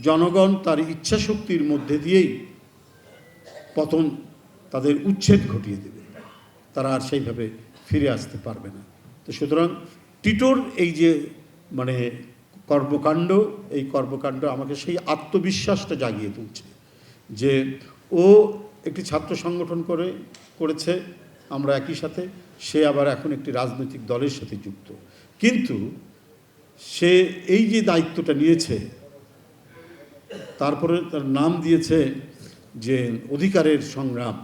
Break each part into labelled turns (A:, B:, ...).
A: জনগণ তার ইচ্ছাশক্তির মধ্যে দিয়েই পতন, তাদের উচ্ছেদ ঘটিয়ে দেবে, তারা আর সেইভাবে ফিরে আসতে পারবে না। তো সুতরাং টিটোর এই যে মানে কর্মকাণ্ড, এই কর্মকাণ্ড আমাকে সেই আত্মবিশ্বাসটা জাগিয়ে তুলছে যে ও একটি ছাত্র সংগঠন করেছে, আমরা একই সাথে, সে আবার এখন একটি রাজনৈতিক দলের সাথে যুক্ত, কিন্তু সে এই যে দায়িত্বটা নিয়েছে, তারপরে তার নাম দিয়েছে যে অধিকারের সংগ্রাম,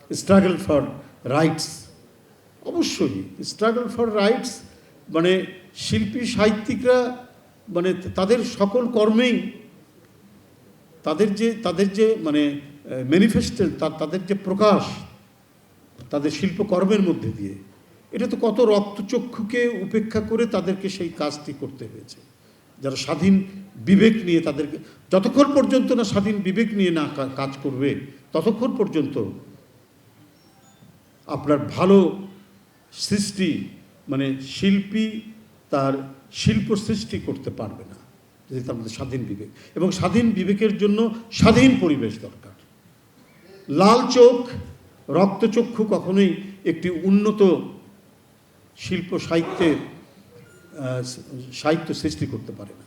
A: স্ট্রাগল ফর রাইটস। অবশ্যই স্ট্রাগল ফর রাইটস মানে শিল্পী সাহিত্যিকরা মানে তাদের সকল কর্মেই তাদের যে মানে ম্যানিফেস্টো, তাদের যে প্রকাশ তাদের শিল্পকর্মের মধ্যে দিয়ে, এটা তো কত রক্তচক্ষুকে উপেক্ষা করে তাদেরকে সেই কাজটি করতে হয়েছে। যারা স্বাধীন বিবেক নিয়ে, তাদেরকে যতক্ষণ পর্যন্ত না স্বাধীন বিবেক নিয়ে না কাজ করবে, ততক্ষণ পর্যন্ত আপনার ভালো সৃষ্টি মানে শিল্পী তার শিল্প সৃষ্টি করতে পারবে না যদি তার মধ্যে স্বাধীন বিবেক, এবং স্বাধীন বিবেকের জন্য স্বাধীন পরিবেশ দরকার। লাল চোখ, রক্তচক্ষু কখনোই একটি উন্নত শিল্প সাহিত্য সৃষ্টি করতে পারে না।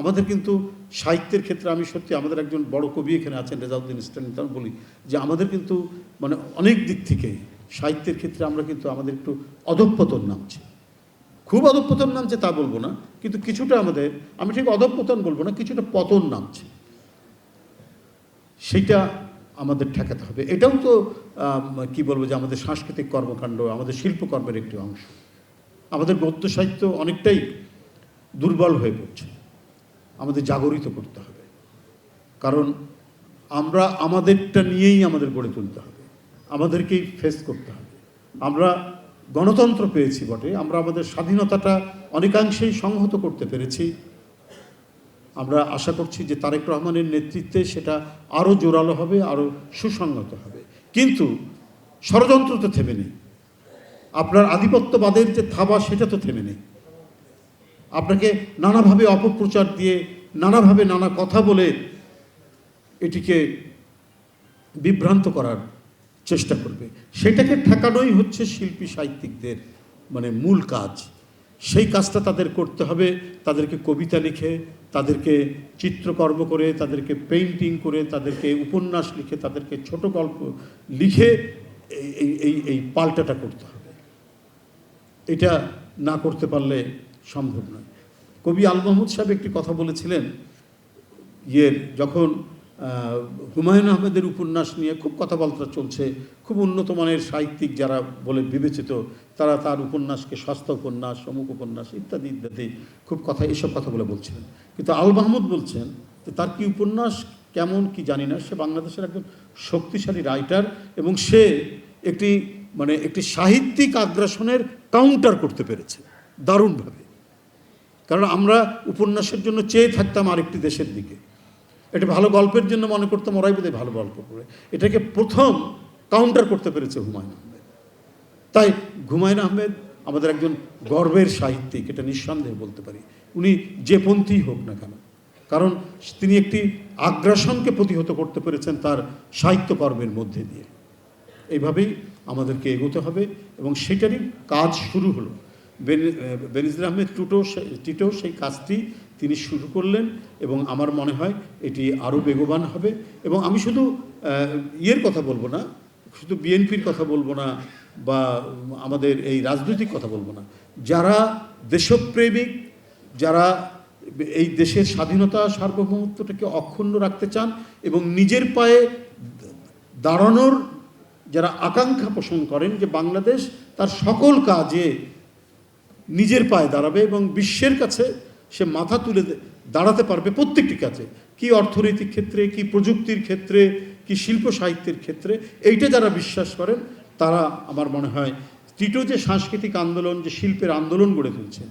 A: আমাদের কিন্তু সাহিত্যের ক্ষেত্রে, আমি সত্যি আমাদের একজন বড় কবি এখানে আছেন রেজাউদ্দিন স্টালিন, তার বলি যে আমাদের কিন্তু মানে অনেক দিক থেকে সাহিত্যের ক্ষেত্রে আমরা কিন্তু আমাদের একটু অধঃপতন নামছে, খুব অধঃপতন নামছে তা বলবো না, কিন্তু কিছুটা আমাদের, আমি ঠিক অধঃপতন বলবো না, কিছুটা পতন নামছে, সেইটা আমাদের ঠেকাতে হবে। এটাও তো কি বলবো যে আমাদের সাংস্কৃতিক কর্মকাণ্ড, আমাদের শিল্পকর্মের একটি অংশ। আমাদের গদ্য সাহিত্য অনেকটাই দুর্বল হয়ে পড়ছে, আমাদের জাগরিত করতে হবে, কারণ আমরা আমাদেরটা নিয়েই আমাদের গড়ে তুলতে হবে, আমাদেরকেই ফেস করতে হবে। আমরা গণতন্ত্র পেয়েছি বটে, আমরা আমাদের স্বাধীনতাটা অনেকাংশেই সংহত করতে পেরেছি। আমরা আশা করছি যে তারেক রহমানের নেতৃত্বে সেটা আরও জোরালো হবে, আরও সুসংহত হবে, কিন্তু ষড়যন্ত্র তো থেমে নেই, আপনার আধিপত্যবাদের যে থাবা সেটা তো থেমে নেই। আপনাকে নানাভাবে অপপ্রচার দিয়ে, নানাভাবে নানা কথা বলে এটিকে বিভ্রান্ত করার চেষ্টা করবে, সেটাকে ঠেকানোই হচ্ছে শিল্পী সাহিত্যিকদের মানে মূল কাজ। সেই কাজটা তাদের করতে হবে, তাদেরকে কবিতা লিখে, তাদেরকে চিত্রকর্ম করে, তাদেরকে পেইন্টিং করে, তাদেরকে উপন্যাস লিখে, তাদেরকে ছোট গল্প লিখে এই পাল্টাটা করতে হবে। এটা না করতে পারলে সম্ভব নয়। কবি আল মাহমুদ সাহেব একটি কথা বলেছিলেন, যখন হুমায়ুন আহমেদের উপন্যাস নিয়ে খুব কথাবার্তা চলছে, খুব উন্নত মানের সাহিত্যিক যারা বলে বিবেচিত, তারা তার উপন্যাসকে সস্তা উপন্যাস, অমুক উপন্যাস ইত্যাদি ইত্যাদি খুব কথা, এসব কথাগুলো বলছিলেন, কিন্তু আল মাহমুদ বলছেন যে তার কি উপন্যাস কেমন কি জানি না, সে বাংলাদেশের একজন শক্তিশালী রাইটার, এবং সে একটি সাহিত্যিক আগ্রাসনের কাউন্টার করতে পেরেছে দারুণভাবে। কারণ আমরা উপন্যাসের জন্য চেয়ে থাকতাম আরেকটি দেশের দিকে, এটা ভালো গল্পের জন্য মনে করতাম ওরাই বোধহয় ভালো গল্প করে, এটাকে প্রথম কাউন্টার করতে পেরেছে হুমায়ুন আহমেদ। তাই হুমায়ুন আহমেদ আমাদের একজন গর্বের সাহিত্যিক, এটা নিঃসন্দেহে বলতে পারি, উনি যে পন্থী হোক না কেন, কারণ তিনি একটি আগ্রাসনকে প্রতিহত করতে পেরেছেন তার সাহিত্যকর্মের মধ্যে দিয়ে। এইভাবেই আমাদেরকে এগোতে হবে, এবং সেটারই কাজ শুরু হলো। বেনজির আহমেদ টিটো সেই কাজটি তিনি শুরু করলেন, এবং আমার মনে হয় এটি আরও বেগবান হবে। এবং আমি শুধু কথা বলবো না, শুধু বিএনপির কথা বলবো না, বা আমাদের এই রাজনৈতিক কথা বলবো না, যারা দেশপ্রেমিক, যারা এই দেশের স্বাধীনতা সার্বভৌমত্বটাকে অক্ষুণ্ণ রাখতে চান এবং নিজের পায়ে দাঁড়ানোর যারা আকাঙ্ক্ষা পোষণ করেন যে বাংলাদেশ তার সকল কাজে নিজের পায়ে দাঁড়াবে এবং বিশ্বের কাছে সে মাথা তুলে দাঁড়াতে পারবে প্রত্যেকটি কাজে, কি অর্থনৈতিক ক্ষেত্রে, কি প্রযুক্তির ক্ষেত্রে, কি শিল্প সাহিত্যের ক্ষেত্রে, এইটা যারা বিশ্বাস করেন তারা আমার মনে হয় টিটো যে সাংস্কৃতিক আন্দোলন, যে শিল্পের আন্দোলন গড়ে তুলছেন,